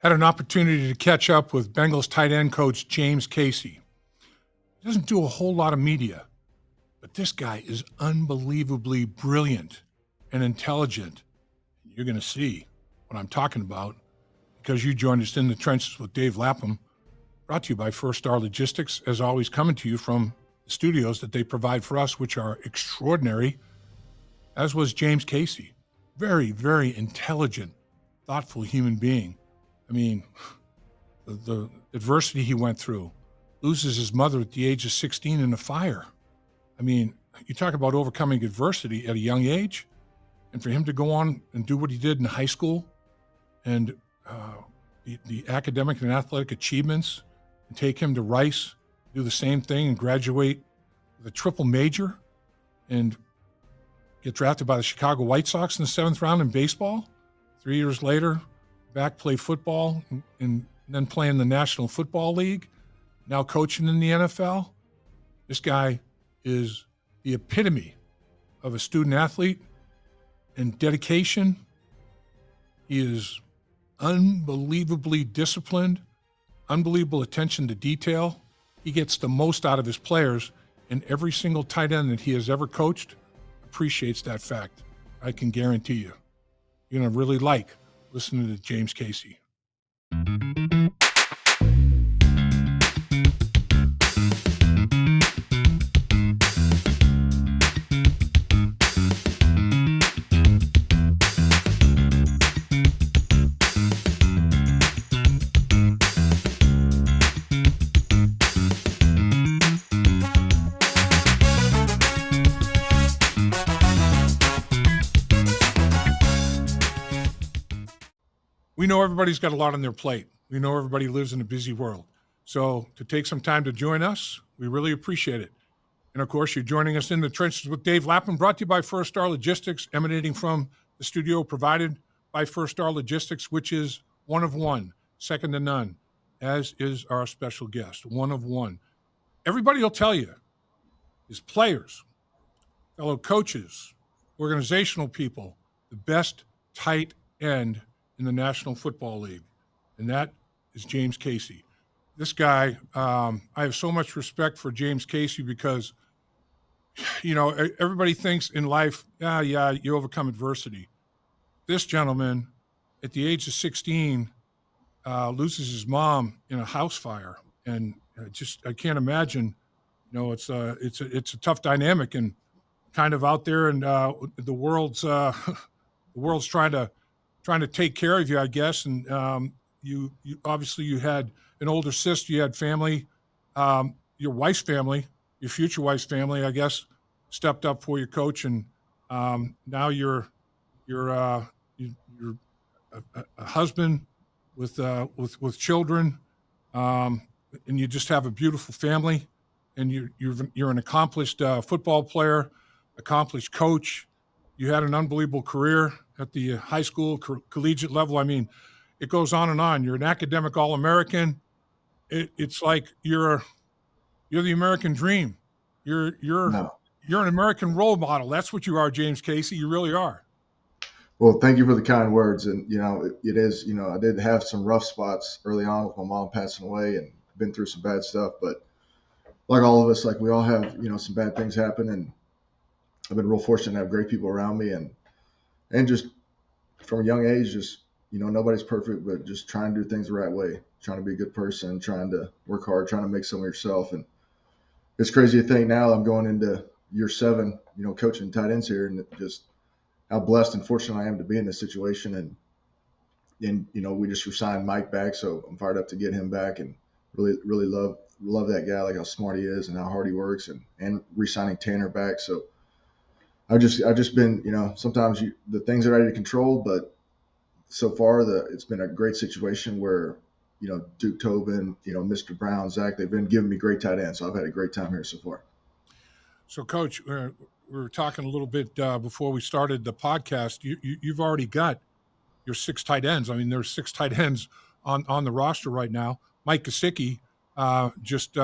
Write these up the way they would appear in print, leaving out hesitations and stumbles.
Had an opportunity to catch up with Bengals tight end coach James Casey. He doesn't do a whole lot of media, but this guy is unbelievably brilliant and intelligent. You're going to see what I'm talking about because you joined us in the trenches with Dave Lapham, brought to you by First Star Logistics, as always coming to you from the studios that they provide for us, which are extraordinary, as was James Casey. Very, very intelligent, thoughtful human being. I mean, the adversity he went through, loses his mother at the age of 16 in a fire. I mean, you talk about overcoming adversity at a young age, and for him to go on and do what he did in high school and the academic and athletic achievements, and take him to Rice, do the same thing and graduate with a triple major and get drafted by the Chicago White Sox in the 7th round in baseball. 3 years later, back play football and then play in the National Football League, now coaching in the NFL. This guy is the epitome of a student athlete and dedication. He is unbelievably disciplined, unbelievable attention to detail. He gets the most out of his players, and every single tight end that he has ever coached appreciates that fact. I can guarantee you. You're going to really like listening to James Casey. We know everybody's got a lot on their plate. We know everybody lives in a busy world. So to take some time to join us, we really appreciate it. And of course, you're joining us in the trenches with Dave Lapham, brought to you by First Star Logistics, emanating from the studio provided by First Star Logistics, which is one of one, second to none, as is our special guest, one of one. Everybody will tell you, his players, fellow coaches, organizational people, the best tight end in the National Football League, and that is James Casey. This guy, I have so much respect for James Casey because, you know, everybody thinks in life, you overcome adversity. This gentleman, at the age of 16, loses his mom in a house fire, and I can't imagine. You know, it's a tough dynamic and kind of out there, and the world's trying to take care of you, I guess. And you obviously you had an older sister, you had family, your wife's family, your future wife's family, I guess, stepped up for your coach, and now you're a husband with children, and you just have a beautiful family, and you're an accomplished football player, accomplished coach. You had an unbelievable career at the high school, collegiate level. I mean, it goes on and on. You're an academic All-American. It's like you're the American dream. You're an American role model. That's what you are, James Casey. You really are. Well, thank you for the kind words. And, you know, it is, you know, I did have some rough spots early on with my mom passing away and been through some bad stuff. But like all of us, like we all have, you know, some bad things happen. And I've been real fortunate to have great people around me and just from a young age, just, you know, nobody's perfect, but just trying to do things the right way, trying to be a good person, trying to work hard, trying to make some of yourself. And it's crazy to think now I'm going into year 7, you know, coaching tight ends here, and just how blessed and fortunate I am to be in this situation. And you know, we just resigned Mike back, so I'm fired up to get him back, and really love that guy, like how smart he is and how hard he works, and re-signing Tanner back. So I've just been, you know, sometimes the things are out of your control, but so far it's been a great situation where, you know, Duke Tobin, you know, Mr. Brown, Zach, they've been giving me great tight ends. So I've had a great time here so far. So, Coach, we were talking a little bit before we started the podcast. You've already got your 6 tight ends. I mean, there's 6 tight ends on the roster right now. Mike Gesicki just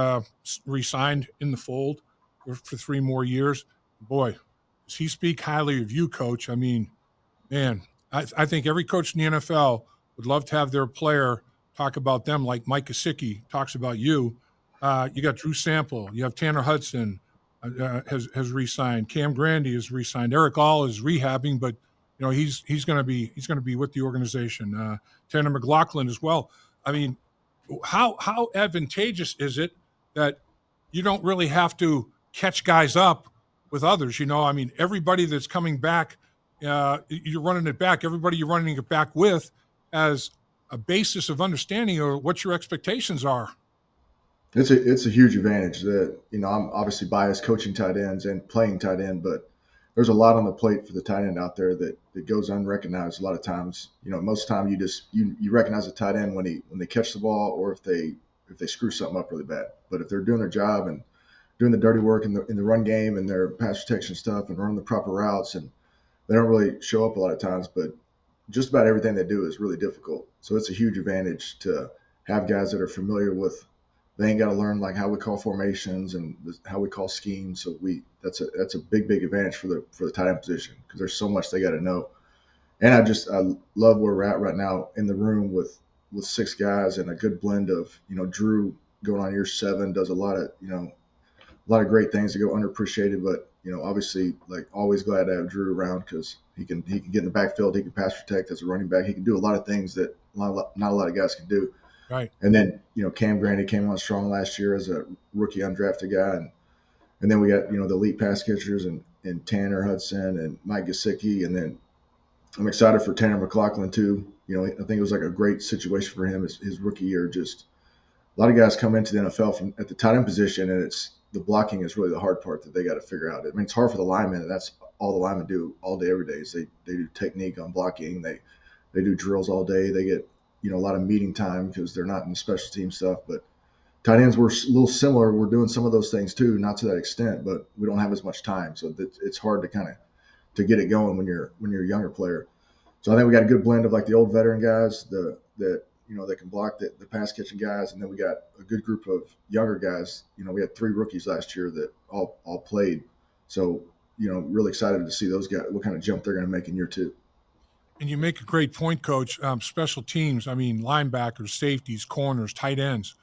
re-signed in the fold for 3 more years. Boy, does he speak highly of you, Coach. I mean, man, I think every coach in the NFL would love to have their player talk about them like Mike Gesicki talks about you. You got Drew Sample. You have Tanner Hudson has re-signed. Cam Grandy is re-signed. Eric All is rehabbing, but he's going to be with the organization. Tanner McLaughlin as well. I mean, how advantageous is it that you don't really have to catch guys up with others? I mean, everybody that's coming back, you're running it back. Everybody you're running it back with as a basis of understanding or what your expectations are. It's a huge advantage that I'm obviously biased coaching tight ends and playing tight end, but there's a lot on the plate for the tight end out there that goes unrecognized a lot of times. Most of the time you recognize a tight end when they catch the ball or if they screw something up really bad. But if they're doing their job and doing the dirty work in the run game and their pass protection stuff and running the proper routes, and they don't really show up a lot of times, but just about everything they do is really difficult. So it's a huge advantage to have guys that are familiar with. They ain't got to learn like how we call formations and how we call schemes. So that's a big advantage for the tight end position because there's so much they got to know. And I love where we're at right now in the room with 6 guys and a good blend of Drew going on year 7 does a lot of great things that go underappreciated, but obviously like always glad to have Drew around because he can get in the backfield, he can pass protect as a running back, he can do a lot of things that not a lot of guys can do. Right. And then, Cam Grandy came on strong last year as a rookie undrafted guy. And then we got, the elite pass catchers and Tanner Hudson and Mike Gesicki. And then I'm excited for Tanner McLaughlin too. I think it was like a great situation for him his rookie year. Just a lot of guys come into the NFL from at the tight end position, and the blocking is really the hard part that they got to figure out. I mean, it's hard for the linemen, and that's all the linemen do all day, every day. Is they do technique on blocking. They do drills all day. They get a lot of meeting time because they're not in the special team stuff. But tight ends were a little similar. We're doing some of those things too, not to that extent, but we don't have as much time, so it's hard to get it going when you're a younger player. So I think we got a good blend of like the old veteran guys that can block the pass catching guys, and then we got a good group of younger guys. We had 3 rookies last year that all played. So really excited to see those guys, what kind of jump they're going to make in year 2. And you make a great point, Coach. Special teams, I mean, linebackers, safeties, corners, tight ends.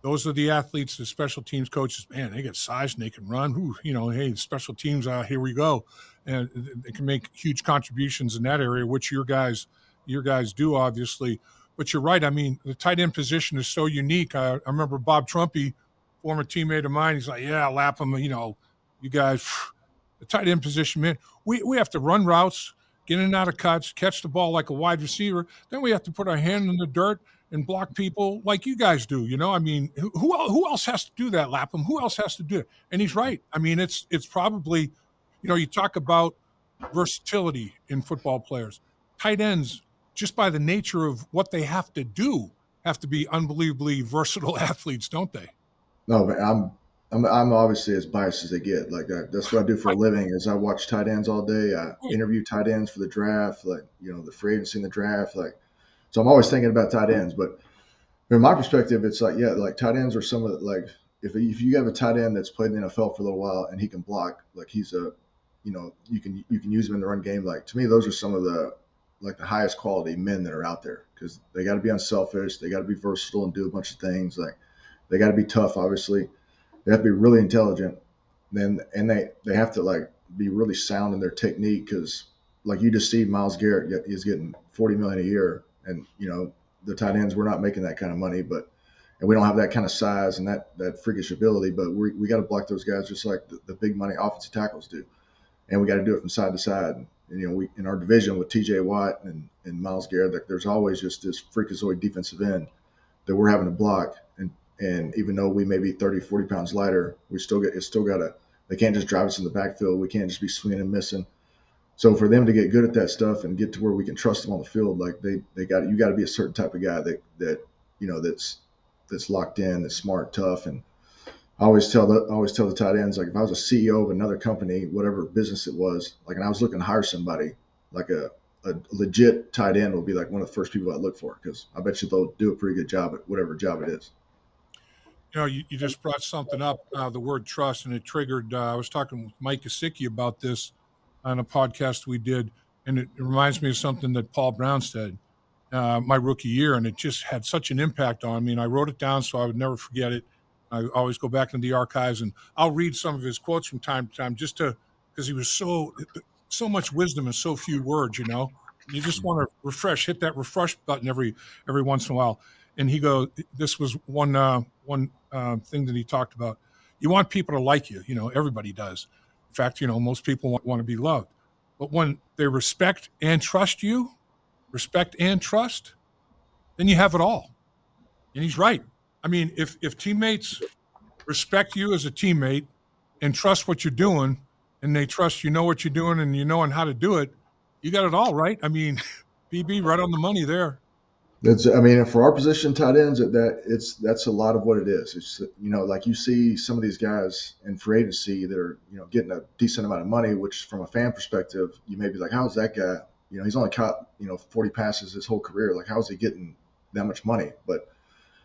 Those are the athletes, the special teams coaches. Man, they get size and they can run. Ooh, hey, special teams, here we go. And they can make huge contributions in that area, which your guys do, obviously. But you're right. I mean, the tight end position is so unique. I remember Bob Trumpy, former teammate of mine, he's like, yeah, Lapham, you guys, the tight end position, man, we have to run routes, get in and out of cuts, catch the ball like a wide receiver. Then we have to put our hand in the dirt and block people like you guys do. I mean, who else has to do that, Lapham? Who else has to do it? And he's right. I mean, it's probably, you talk about versatility in football players. Tight ends, just by the nature of what they have to do, have to be unbelievably versatile athletes, don't they? No, but I'm obviously as biased as they get. Like that's what I do for a living. Is I watch tight ends all day. I interview tight ends for the draft, like the free agency in the draft. Like, so I'm always thinking about tight ends. But from my perspective, it's like like tight ends are some of the, like if you have a tight end that's played in the NFL for a little while and he can block, like he's a you can use him in the run game. Like to me, those are some of the highest quality men that are out there because they got to be unselfish, they got to be versatile and do a bunch of things. Like they got to be tough, obviously. They have to be really intelligent, and they have to be really sound in their technique because like you just see Myles Garrett is getting $40 million a year, and the tight ends, we're not making that kind of money, and we don't have that kind of size and that freakish ability, but we got to block those guys just like the big money offensive tackles do, and we got to do it from side to side. And we in our division with T.J. Watt and Myles Garrett, there's always just this freakazoid defensive end that we're having to block. And even though we may be 30, 40 pounds lighter, they can't just drive us in the backfield. We can't just be swinging and missing. So for them to get good at that stuff and get to where we can trust them on the field, like you got to be a certain type of guy that's locked in, that's smart, tough. And I always tell the tight ends, like if I was a CEO of another company, whatever business it was, and I was looking to hire somebody, like a legit tight end will be like one of the first people I look for because I bet you they'll do a pretty good job at whatever job it is. You just brought something up, the word trust, and it triggered. I was talking with Mike Gesicki about this on a podcast we did, and it reminds me of something that Paul Brown said. my rookie year, and it just had such an impact on me. And I wrote it down so I would never forget it. I always go back into the archives, and I'll read some of his quotes from time to time, just to because he was so much wisdom in so few words. You just want to hit that refresh button every once in a while. And he goes, this was one thing that he talked about. You want people to like you. Everybody does. In fact, most people want to be loved. But when they respect and trust you, respect and trust, then you have it all. And he's right. I mean, if teammates respect you as a teammate and trust what you're doing, and they trust you know what you're doing and you know how to do it, you got it all, right? I mean, BB right on the money there. I mean, for our position, tight ends, that's a lot of what it is. It's like you see some of these guys in free agency that are getting a decent amount of money, which from a fan perspective, you may be like, how's that guy? He's only caught 40 passes his whole career. Like, how is he getting that much money? But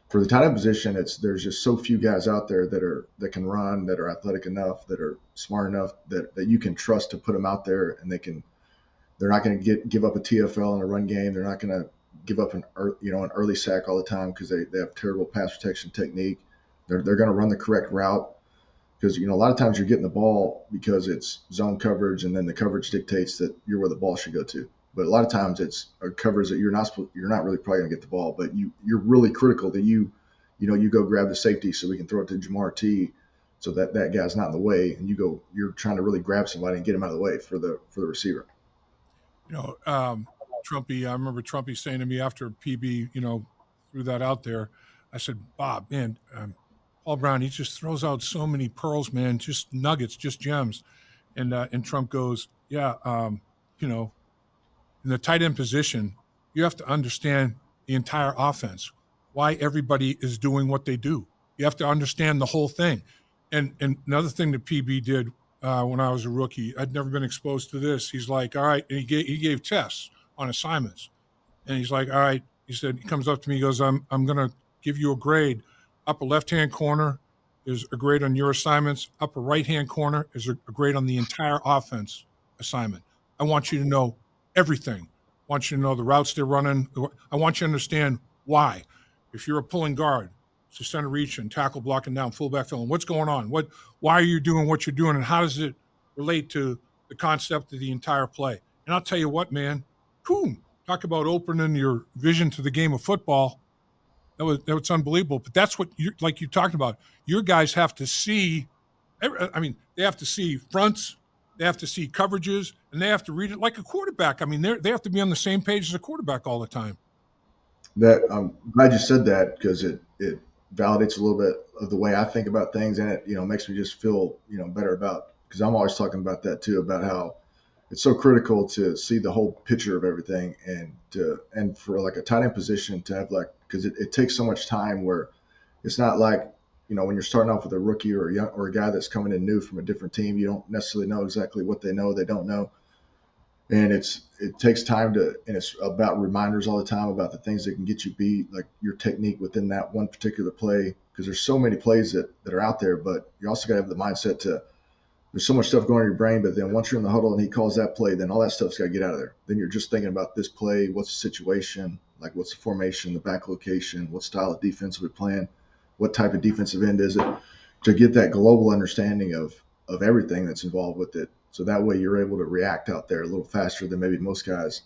for the tight end position, there's just so few guys out there that can run, that are athletic enough, that are smart enough that you can trust to put them out there, and they're not going to give up a TFL in a run game. They're not going to give up an early sack all the time because they have terrible pass protection technique. They're going to run the correct route because a lot of times you're getting the ball because it's zone coverage, and then the coverage dictates that you're where the ball should go to. But a lot of times it's a coverage that you're not really probably going to get the ball, but you're really critical that you go grab the safety so we can throw it to Jamar T, so that guy's not in the way, and you're trying to really grab somebody and get him out of the way for the receiver. Trumpy, I remember Trumpy saying to me after PB, threw that out there. I said, Bob, man, Paul Brown, he just throws out so many pearls, man, just nuggets, just gems. And Trump goes, yeah, in the tight end position, you have to understand the entire offense, why everybody is doing what they do. You have to understand the whole thing. And another thing that PB did when I was a rookie, I'd never been exposed to this. He's like, all right, and he gave tests on assignments, and he's like, all right, he said, he comes up to me, he goes, I'm going to give you a grade. Upper left-hand corner is a grade on your assignments. Upper right-hand corner is a grade on the entire offense assignment. I want you to know everything. I want you to know the routes they're running. I want you to understand why. If you're a pulling guard, it's a center reach and tackle blocking down, fullback filling. What's going on? Why are you doing what you're doing, and how does it relate to the concept of the entire play? And I'll tell you what, man, boom, talk about opening your vision to the game of football. That was unbelievable. But that's what like you talked about. Your guys have to see. I mean, they have to see fronts, they have to see coverages, and they have to read it like a quarterback. I mean, they have to be on the same page as a quarterback all the time. That I'm glad you said that, because it validates a little bit of the way I think about things, and it makes me just feel better about, because I'm always talking about that too, about how it's so critical to see the whole picture of everything, and for like a tight end position to have, like, because it takes so much time, where it's not like when you're starting off with a rookie or a guy that's coming in new from a different team, you don't necessarily know exactly what they don't know. And it takes time and it's about reminders all the time about the things that can get you beat, like your technique within that one particular play, because there's so many plays that are out there, but you also got to have the mindset to, there's so much stuff going in your brain, but then once you're in the huddle and he calls that play, then all that stuff's got to get out of there. Then you're just thinking about this play, what's the situation, like what's the formation, the back location, what style of defense we're playing, what type of defensive end is it, to get that global understanding of everything that's involved with it. So that way you're able to react out there a little faster than maybe most guys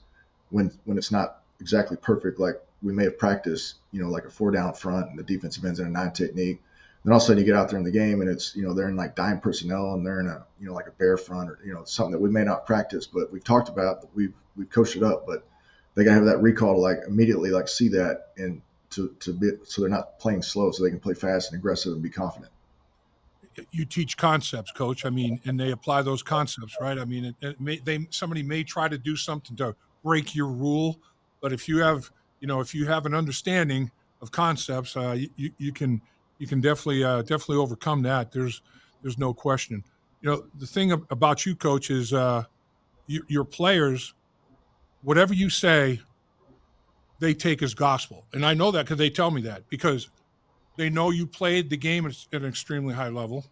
when it's not exactly perfect, like we may have practiced, like a 4 down front and the defensive end's in a 9 technique. Then all of a sudden you get out there in the game and it's, they're in like dime personnel and they're in a, like a bear front, or, something that we may not practice, but we've talked about, we've coached it up, but they got to have that recall to like immediately like see that, and to be, so they're not playing slow, so they can play fast and aggressive and be confident. You teach concepts, coach. I mean, and they apply those concepts, right? I mean, somebody may try to do something to break your rule, but if you have, if you have an understanding of concepts, you can definitely overcome that. There's no question. The thing about you, coach, is your players, whatever you say, they take as gospel, and I know that because they tell me that, because they know you played the game at an extremely high level,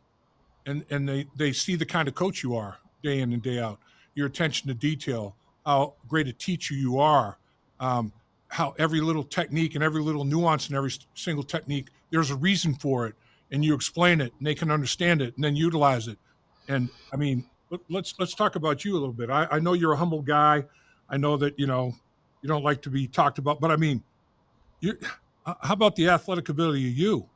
and they see the kind of coach you are day in and day out. Your attention to detail, how great a teacher you are. Um, how every little technique and every little nuance and every single technique, there's a reason for it, and you explain it, and they can understand it, and then utilize it. And I mean, let's talk about you a little bit. I know you're a humble guy. I know that you don't like to be talked about, but I mean, you. How about the athletic ability of you?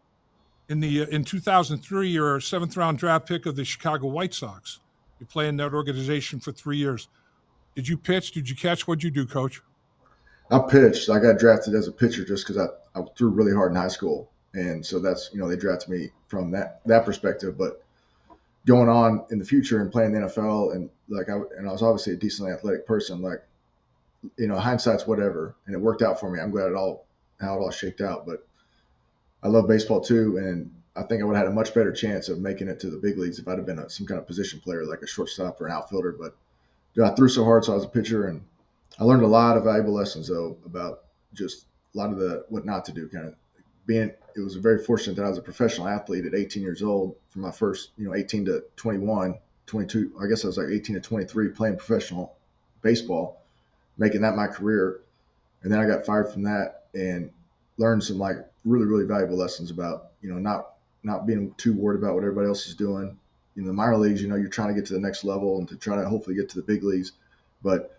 In 2003, you're a seventh round draft pick of the Chicago White Sox. You play in that organization for 3 years. Did you pitch? Did you catch? What'd you do, Coach? I pitched. I got drafted as a pitcher just because I threw really hard in high school, and so that's they drafted me from that perspective. But going on in the future and playing the NFL, and I was obviously a decently athletic person. Like hindsight's whatever, and it worked out for me. I'm glad how it all shaked out. But I love baseball too, and I think I would have had a much better chance of making it to the big leagues if I'd have been some kind of position player like a shortstop or an outfielder. But I threw so hard, so I was a pitcher, and I learned a lot of valuable lessons though about just a lot of the what not to do. Kind of being, it was very fortunate that I was a professional athlete at 18 years old for my first, 18 to 21, 22. I guess I was like 18 to 23 playing professional baseball, making that my career, and then I got fired from that and learned some like really really valuable lessons about not being too worried about what everybody else is doing. In the minor leagues, you're trying to get to the next level and to try to hopefully get to the big leagues, but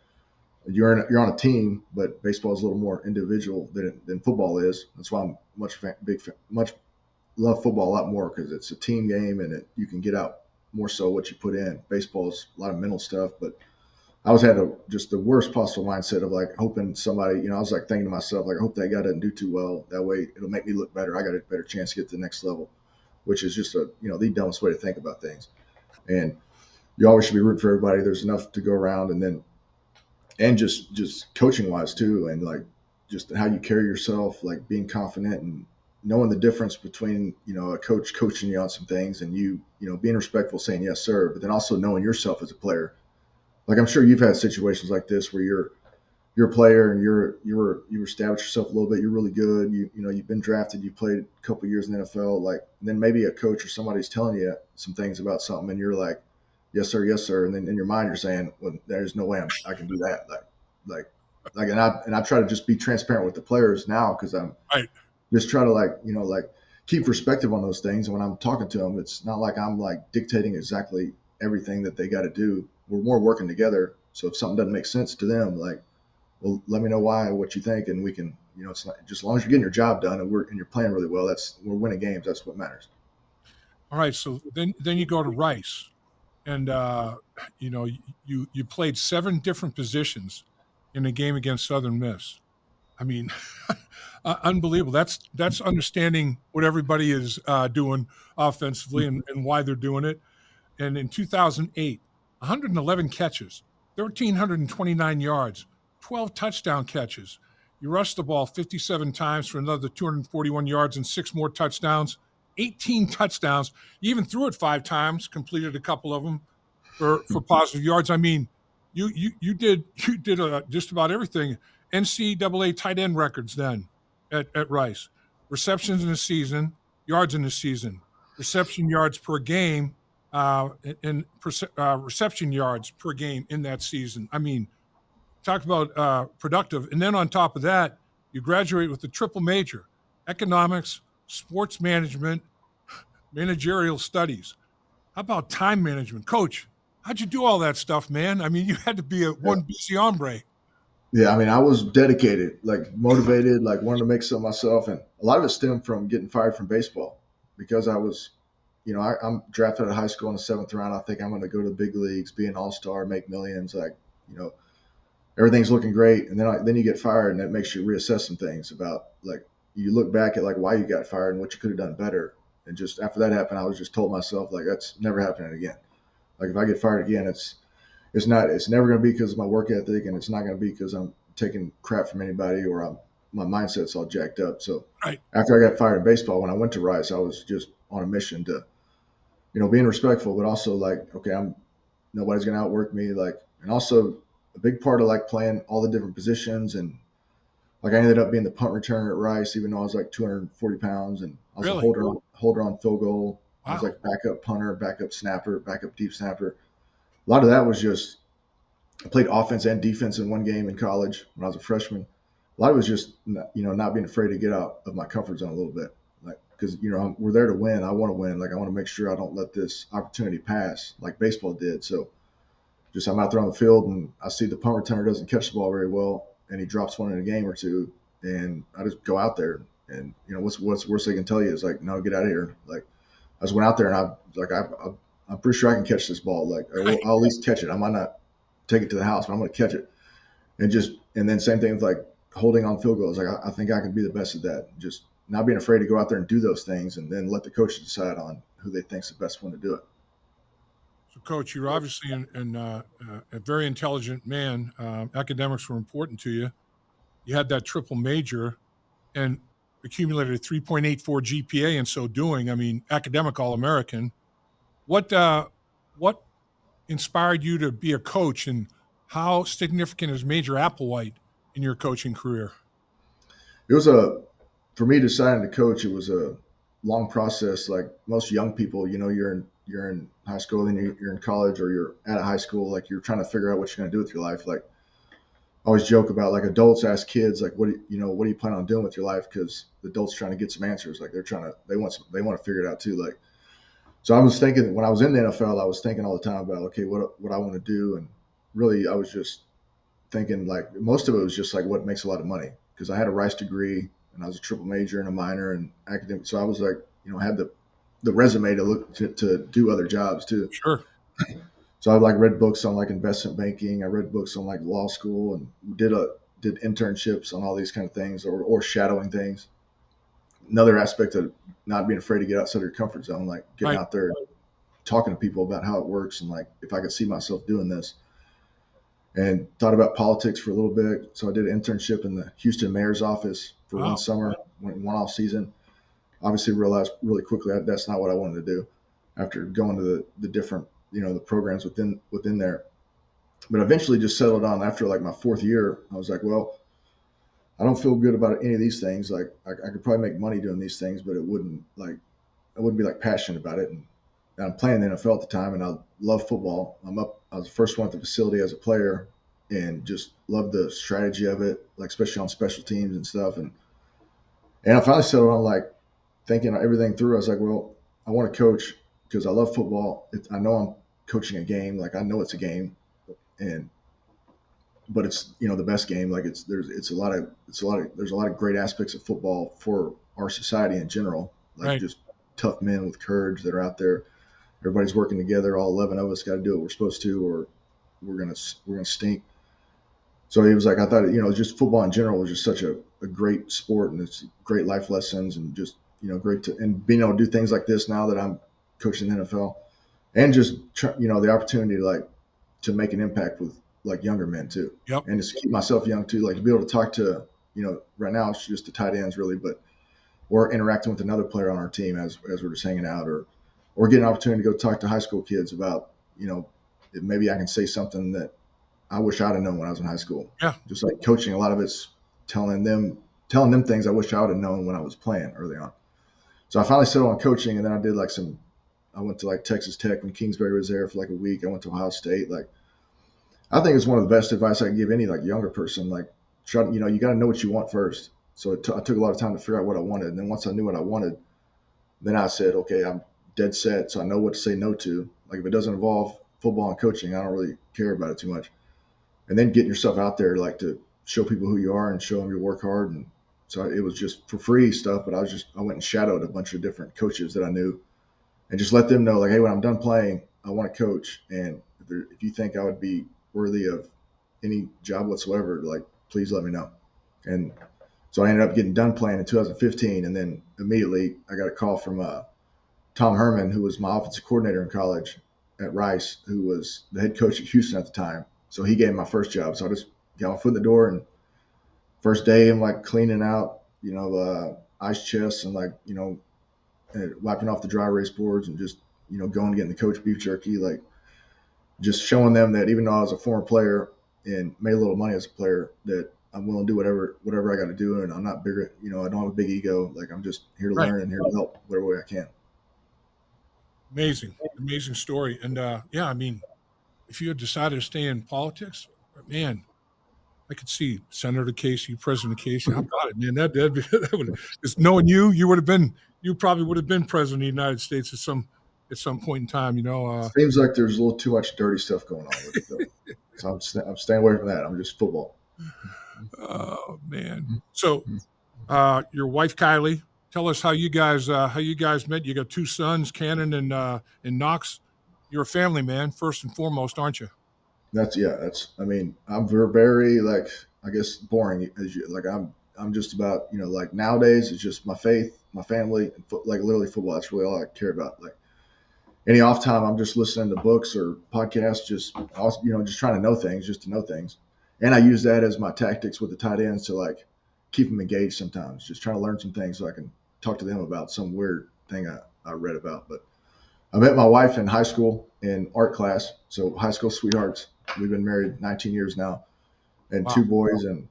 you're on a team. But baseball is a little more individual than football is. That's why I'm much love football a lot more, because it's a team game and you can get out more so what you put in. Baseball is a lot of mental stuff, but I was had just the worst possible mindset of like hoping somebody, I was like thinking to myself, like, I hope that guy doesn't do too well. That way it'll make me look better. I got a better chance to get to the next level, which is just the dumbest way to think about things. And you always should be rooting for everybody. There's enough to go around, and just coaching wise too. And like, just how you carry yourself, like being confident and knowing the difference between, a coach coaching you on some things and being respectful, saying yes, sir, but then also knowing yourself as a player. Like, I'm sure you've had situations like this where you're a player and you established yourself a little bit. You're really good. You've been drafted. You played a couple of years in the NFL. Like, then maybe a coach or somebody's telling you some things about something, and you're like, yes sir, yes sir. And then in your mind you're saying, well, there's no way I can do that. And I try to just be transparent with the players now, because I'm Right. just try to keep perspective on those things. And when I'm talking to them, it's not like I'm like dictating exactly everything that they got to do. We're more working together. So if something doesn't make sense to them, like, well, let me know why, what you think, and we can, it's not just as long as you're getting your job done and you're playing really well. We're winning games. That's what matters. All right. So then you go to Rice, and you played 7 different positions in a game against Southern Miss. I mean, unbelievable. That's understanding what everybody is doing offensively, and why they're doing it. And in 2008, 111 catches, 1,329 yards, 12 touchdown catches. You rushed the ball 57 times for another 241 yards and 6 more touchdowns, 18 touchdowns. You even threw it 5 times, completed a couple of them for positive yards. I mean, you did just about everything. NCAA tight end records then at Rice. Receptions in the season, yards in the season, reception yards per game, and reception yards per game in that season. I mean, talk about productive. And then on top of that, you graduate with a triple major: economics, sports management, managerial studies. How about time management? Coach, how'd you do all that stuff, man? I mean, you had to be one busy hombre. Yeah, I mean, I was dedicated, like motivated, like wanted to make something myself, and a lot of it stemmed from getting fired from baseball, because I was, I'm drafted out of high school in the 7th round. I think I'm going to go to the big leagues, be an all-star, make millions, like, everything's looking great, and then you get fired, and that makes you reassess some things about, like, you look back at like why you got fired and what you could have done better. And just after that happened, I was just told myself, like, that's never happening again. Like, if I get fired again, it's never going to be because of my work ethic, and it's not going to be because I'm taking crap from anybody, or my mindset's all jacked up. So Right. after I got fired in baseball, when I went to Rice, I was just on a mission to, being respectful, but also like, okay, nobody's going to outwork me. Like, and also a big part of like playing all the different positions, and like I ended up being the punt returner at Rice, even though I was like 240 pounds, and I was a Really? holder on field goal. I was Wow. like backup punter, backup snapper, backup deep snapper. A lot of that was just, I played offense and defense in one game in college when I was a freshman. A a lot of it was just not being afraid to get out of my comfort zone a little bit, like because we're there to win. I want to win. Like I want to make sure I don't let this opportunity pass, like baseball did. So just I'm out there on the field and I see the punt returner doesn't catch the ball very well, and he drops one in a game or two, and I just go out there and what's worst they can tell you is like, no, get out of here. Like I just went out there and I'm pretty sure I can catch this ball. Like I'll at least catch it. I might not take it to the house, but I'm going to catch it. And then same thing with like holding on field goals. Like I think I can be the best at that. Just not being afraid to go out there and do those things, and then let the coaches decide on who they think's the best one to do it. So, Coach, you're obviously a very intelligent man. Academics were important to you. You had that triple major and accumulated a 3.84 GPA in so doing. I mean, academic All-American. What inspired you to be a coach, and how significant is Major Applewhite in your coaching career? It was for me deciding to coach. It was a long process. Like most young people, you're in high school, then you're in college, or you're out of high school. Like you're trying to figure out what you're going to do with your life. Like I always joke about like adults ask kids like, what do you plan on doing with your life? Because the adults trying to get some answers. Like they want to figure it out too. Like so, I was thinking when I was in the NFL, I was thinking all the time about okay, what I want to do, and really I was just thinking like most of it was just like what makes a lot of money because I had a Rice degree and I was a triple major and a minor and academic. So I was like, had the resume to look to do other jobs too. Sure. So I like read books on like investment banking. I read books on like law school and did internships on all these kind of things or shadowing things. Another aspect of not being afraid to get outside of your comfort zone, like getting Right. out there and talking to people about how it works and like if I could see myself doing this. And thought about politics for a little bit. So I did an internship in the Houston mayor's office for Wow. one summer, one off season. Obviously realized really quickly that's not what I wanted to do after going to the different, the programs within there. But eventually just settled on after like my fourth year. I was like, well, I don't feel good about any of these things. Like I could probably make money doing these things, but I wouldn't be like passionate about it. And I'm playing the NFL at the time, and I love football. I was the first one at the facility as a player, and just loved the strategy of it, like especially on special teams and stuff. And I finally settled on like thinking everything through. I was like, well, I want to coach because I love football. I know I'm coaching a game, like I know it's a game, and but it's the best game. Like there's a lot of great aspects of football for our society in general, like Right. just tough men with courage that are out there. Everybody's working together. All 11 of us got to do what we're supposed to, or we're gonna stink. So he was like, I thought, just football in general was just such a great sport, and it's great life lessons, and just great to and being able to do things like this now that I'm coaching the NFL, and just the opportunity to to make an impact with like younger men too, Yep. and just keep myself young too, like to be able to talk to right now it's just the tight ends really, but or interacting with another player on our team as we're just hanging out, or get an opportunity to go talk to high school kids about maybe I can say something that I wish I'd have known when I was in high school. Yeah. Just like coaching, a lot of it's telling them things I wish I would have known when I was playing early on. So I finally settled on coaching, and then I did I went to like Texas Tech when Kingsbury was there for like a week. I went to Ohio State. Like I think it's one of the best advice I can give any like younger person. Like try, you got to know what you want first. So I took a lot of time to figure out what I wanted, and then once I knew what I wanted, then I said, okay, I'm dead set, so I know what to say no to. Like if it doesn't involve football and coaching, I don't really care about it too much. And then getting yourself out there, like to show people who you are and show them you work hard. And so it was just for free stuff, but I went and shadowed a bunch of different coaches that I knew, and just let them know, like, hey, when I'm done playing, I want to coach, and if you think I would be worthy of any job whatsoever, like, please let me know. And so I ended up getting done playing in 2015, and then immediately I got a call from Tom Herman, who was my offensive coordinator in college at Rice, who was the head coach at Houston at the time. So he gave me my first job. So I just got my foot in the door, and first day I'm like cleaning out, ice chests and like, and wiping off the dry erase boards and just, going and getting the coach beef jerky, like just showing them that even though I was a former player and made a little money as a player, that I'm willing to do whatever I got to do. And I'm not bigger, I don't have a big ego. Like I'm just here to Right. learn and here to help whatever way I can. Amazing story. And yeah, I mean, if you had decided to stay in politics, man, I could see Senator Casey, President Casey. How about it, man? That would, just knowing you probably would have been president of the United States at some point in time. Seems like there's a little too much dirty stuff going on with it, though. So I'm staying away from that. I'm just football. Oh man. So your wife Kylie, tell us how you guys met. You got two sons, Cannon and Knox. You're a family man, first and foremost, aren't you? That's. I mean, I'm very like, I guess, boring as you like. I'm just about, like, nowadays it's just my faith, my family, and like literally football. That's really all I care about. Like, any off time, I'm just listening to books or podcasts, just just trying to know things, just to know things. And I use that as my tactics with the tight ends to, like, keep them engaged sometimes, just trying to learn some things so I can talk to them about some weird thing I read about. But I met my wife in high school in art class, so high school sweethearts. We've been married 19 years now, and Wow. two boys. And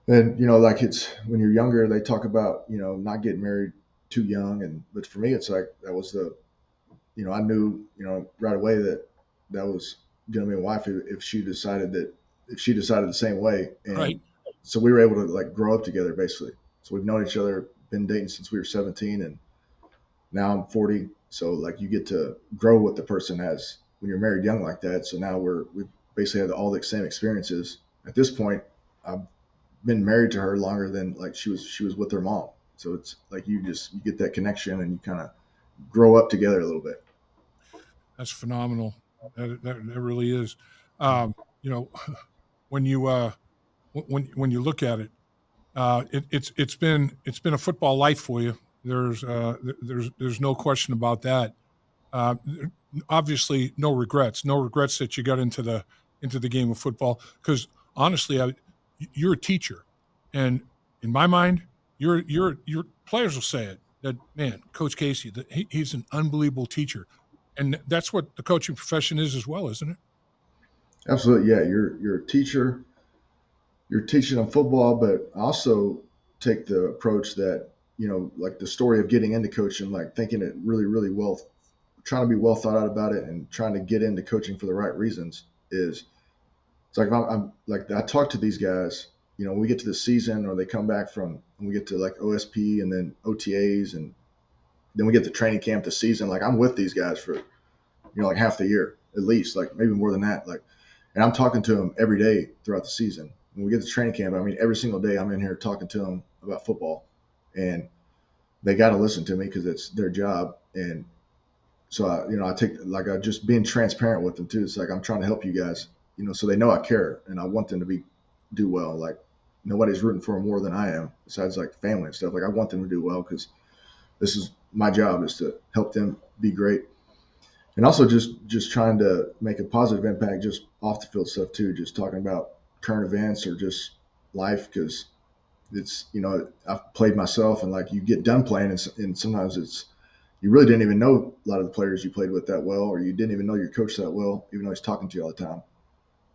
like, it's when you're younger, they talk about not getting married too young, but for me, it's like that was I knew, right away that was going to be a wife if she decided the same way. Right. And so we were able to, like, grow up together basically. So we've known each other, been dating since we were 17, and now I'm 40. So, like, you get to grow what the person has when you're married young like that. So now we've basically had all the same experiences. At this point, I've been married to her longer than, like, she was with her mom. So it's like you get that connection and you kind of grow up together a little bit. That's phenomenal. That really is. Um, you know, when you when you look at it, it's been a football life for you. There's no question about that. Uh, Obviously, no regrets. No regrets that you got into the game of football. Because honestly, you're a teacher, and in my mind, your players will say it that, man, Coach Casey, that he's an unbelievable teacher, and that's what the coaching profession is as well, isn't it? Absolutely, yeah. You're a teacher. You're teaching them football, but also take the approach that, like the story of getting into coaching, like thinking it really, really well, trying to be well thought out about it, and trying to get into coaching for the right reasons. Is It's like, I'm like, I talk to these guys. When we get to the season, or they come back and we get to, like, OSP and then OTAs, and then we get to training camp, the season. Like, I'm with these guys for like half the year at least, like maybe more than that. Like, and I'm talking to them every day throughout the season. When we get to training camp, I mean, every single day I'm in here talking to them about football, and they got to listen to me because it's their job. And so I take, like, I just being transparent with them too. It's like, I'm trying to help you guys, so they know I care and I want them to do well. Like, nobody's rooting for them more than I am, besides, like, family and stuff. Like, I want them to do well because this is my job, is to help them be great. And also just trying to make a positive impact just off the field stuff too, just talking about current events or just life, because it's, I've played myself, and, like, you get done playing, and sometimes it's, you really didn't even know a lot of the players you played with that well, or you didn't even know your coach that well, even though he's talking to you all the time.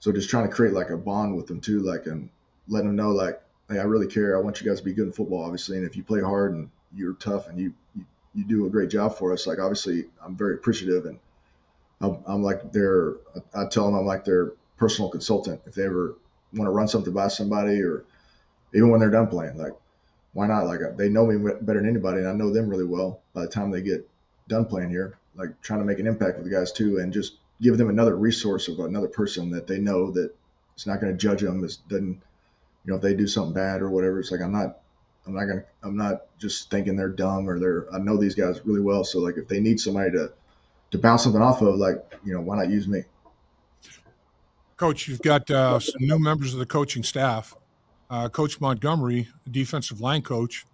So just trying to create, like, a bond with them too, like, and letting them know, like, hey, I really care. I want you guys to be good in football, obviously, and if you play hard and you're tough and you do a great job for us, like, obviously I'm very appreciative. And I'm like I tell them I'm like their personal consultant. If they ever want to run something by somebody, or even when they're done playing, like, why not? Like, they know me better than anybody, and I know them really well by the time they get done playing here. Like, trying to make an impact with the guys too, and just give them another resource of another person that they know that it's not going to judge them. It doesn't, if they do something bad or whatever. It's like, I'm not just thinking they're dumb, I know these guys really well. So, like, if they need somebody to bounce something off of, like, why not use me? Coach, you've got some new members of the coaching staff. Coach Montgomery, defensive line coach,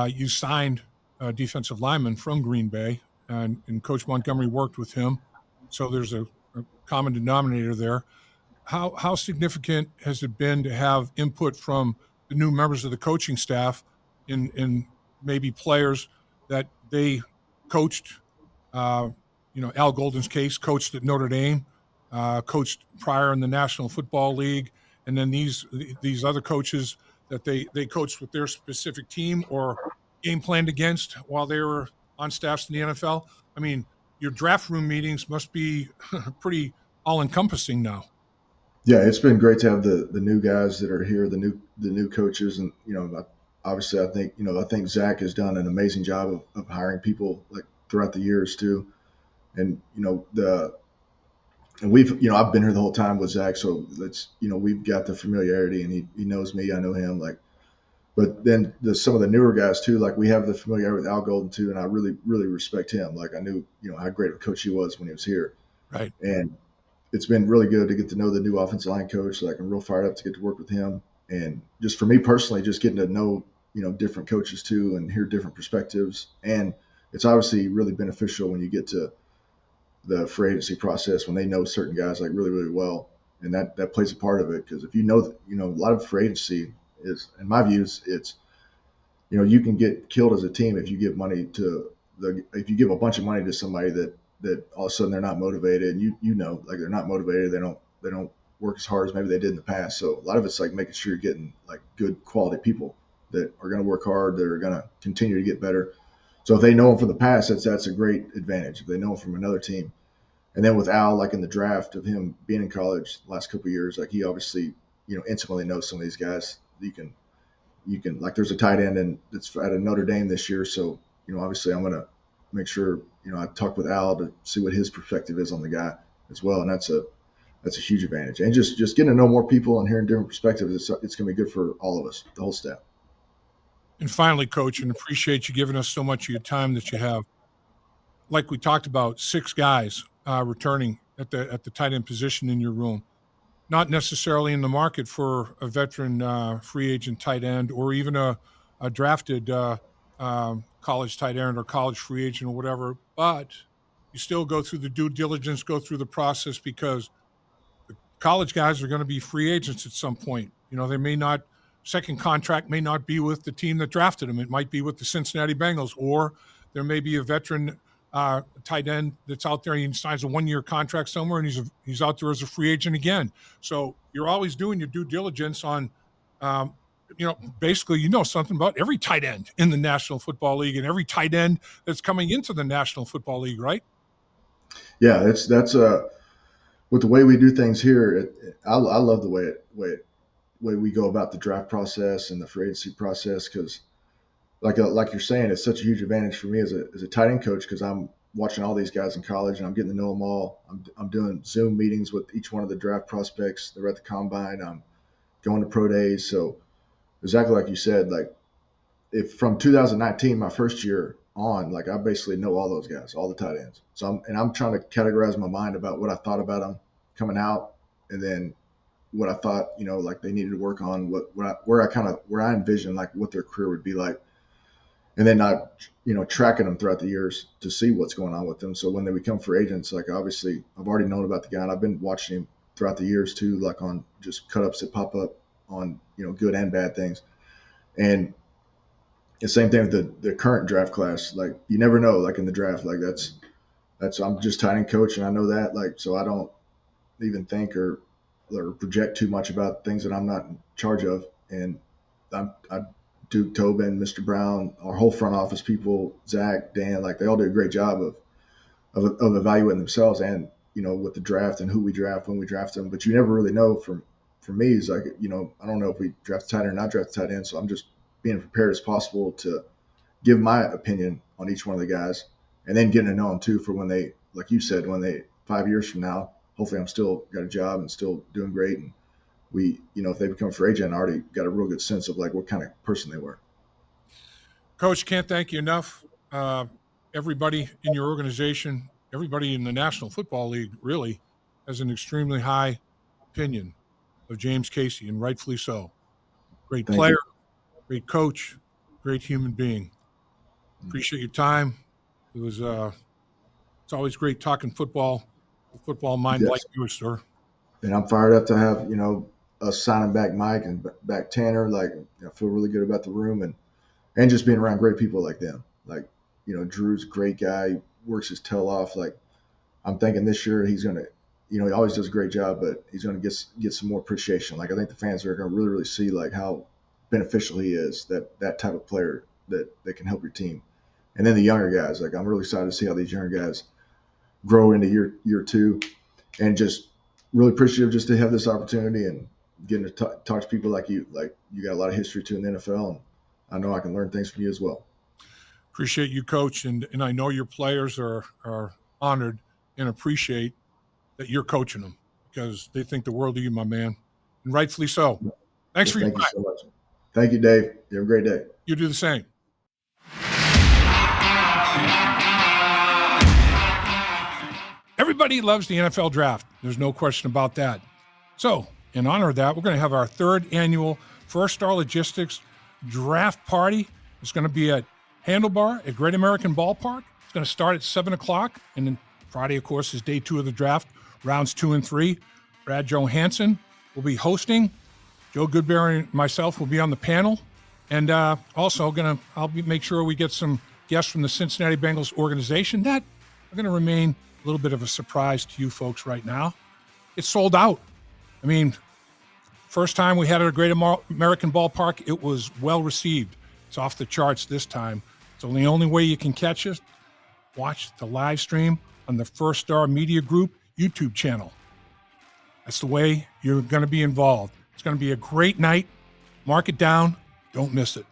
you signed a defensive lineman from Green Bay, and Coach Montgomery worked with him. So there's a common denominator there. How significant has it been to have input from the new members of the coaching staff in maybe players that they coached? Uh, Al Golden's case, coached at Notre Dame, coached prior in the National Football League, and then these other coaches that they coached with their specific team or game planned against while they were on staffs in the NFL. I mean, your draft room meetings must be pretty all encompassing now. Yeah, it's been great to have the new guys that are here, the new coaches, and obviously, I think Zach has done an amazing job of hiring people like throughout the years too, and we've I've been here the whole time with Zach, so that's we've got the familiarity, and he knows me, I know him, like. But then some of the newer guys too, like we have the familiarity with Al Golden too, and I really respect him. Like I knew how great of a coach he was when he was here, Right. and it's been really good to get to know the new offensive line coach. Like I'm real fired up to get to work with him, and just for me personally, just getting to know different coaches too and hear different perspectives. And it's obviously really beneficial when you get to the free agency process when they know certain guys like really well, and that plays a part of it because if a lot of free agency is, in my views, it's you can get killed as a team if you give money to if you give a bunch of money to somebody that all of a sudden they're not motivated, and like they're not motivated, they don't work as hard as maybe they did in the past. So a lot of it's like making sure you're getting like good quality people that are going to work hard, that are going to continue to get better. So if they know them from the past, that's a great advantage. If they know them from another team, and then with Al, like in the draft of him being in college the last couple of years, like he obviously intimately knows some of these guys. You can like there's a tight end and it's at Notre Dame this year, so obviously I'm gonna make sure I talk with Al to see what his perspective is on the guy as well, and that's a huge advantage. And just getting to know more people and hearing different perspectives, it's gonna be good for all of us, the whole staff. And finally, coach, and appreciate you giving us so much of your time that you have. Like we talked about, 6 guys returning at the tight end position in your room. Not necessarily in the market for a veteran free agent tight end or even a drafted college tight end or college free agent or whatever, but you still go through the due diligence, go through the process because the college guys are going to be free agents at some point. They may not, second contract may not be with the team that drafted them. It might be with the Cincinnati Bengals, or there may be a veteran tight end that's out there. And he signs a 1-year contract somewhere, and he's out there as a free agent again. So you're always doing your due diligence on, basically, something about every tight end in the National Football League and every tight end that's coming into the National Football League, right? Yeah, that's with the way we do things here. I love the way we go about the draft process and the free agency process because like you're saying, it's such a huge advantage for me as a tight end coach because I'm watching all these guys in college and I'm getting to know them all. I'm doing Zoom meetings with each one of the draft prospects. They're at the combine. I'm going to pro days. So exactly like you said, like if from 2019, my first year on, like I basically know all those guys, all the tight ends. So I'm trying to categorize my mind about what I thought about them coming out, and then what I thought, like they needed to work on, where I envisioned like what their career would be like, and then not tracking them throughout the years to see what's going on with them. So when they become free agents, like obviously I've already known about the guy and I've been watching him throughout the years too, like on just cut ups that pop up on good and bad things. And the same thing with the current draft class. Like you never know, like in the draft, like that's I'm just tight end coach and I know that, like, so I don't even think or project too much about things that I'm not in charge of. And I Duke Tobin, Mr. Brown, our whole front office people, Zach, Dan, like they all do a great job of evaluating themselves and with the draft and who we draft when we draft them. But you never really know. For me, is like I don't know if we draft tight end or not draft tight end, so I'm just being prepared as possible to give my opinion on each one of the guys, and then getting to know them too for when they, like you said, when they 5 years from now, hopefully I'm still got a job and still doing great, and we, if they become a free agent, I already got a real good sense of like what kind of person they were. Coach, can't thank you enough. Uh, Everybody in your organization, everybody in the National Football League, really has an extremely high opinion of James Casey, and rightfully so. Great Thank player, you. great coach, great human being. Appreciate your time. It was. It's always great talking football. A football mind like Yes, yours, sir. and I'm fired up to have us signing back Mike and back Tanner. Like I feel really good about the room and just being around great people like them. Like Drew's a great guy, he works his tail off. Like I'm thinking this year he's gonna, he always does a great job, but he's gonna get some more appreciation. Like I think the fans are gonna really see like how beneficial he is, that type of player that can help your team. And then the younger guys, like I'm really excited to see how these younger guys grow into year two, and just really appreciative just to have this opportunity and getting to talk to people like you. Like, you got a lot of history too in the NFL, and I know I can learn things from you as well. Appreciate you, Coach, and I know your players are honored and appreciate that you're coaching them because they think the world of you, my man, and rightfully so. Thanks for your time. Thank you so much. Thank you, Dave. You have a great day. You do the same. Everybody loves the NFL draft. There's no question about that. So, in honor of that, we're going to have our third annual First Star Logistics draft party. It's going to be at Handlebar at Great American Ballpark. It's going to start at 7 o'clock. And then Friday, of course, is day 2 of the draft, rounds 2 and 3. Brad Johansson will be hosting. Joe Goodberry and myself will be on the panel. And also make sure we get some guests from the Cincinnati Bengals organization that are going to remain a little bit of a surprise to you folks right now. It's sold out. I mean, first time we had it at Great American Ballpark, it was well received. It's off the charts this time. So the only way you can catch us, watch the live stream on the First Star Media Group YouTube channel. That's the way you're going to be involved. It's going to be a great night. Mark it down. Don't miss it.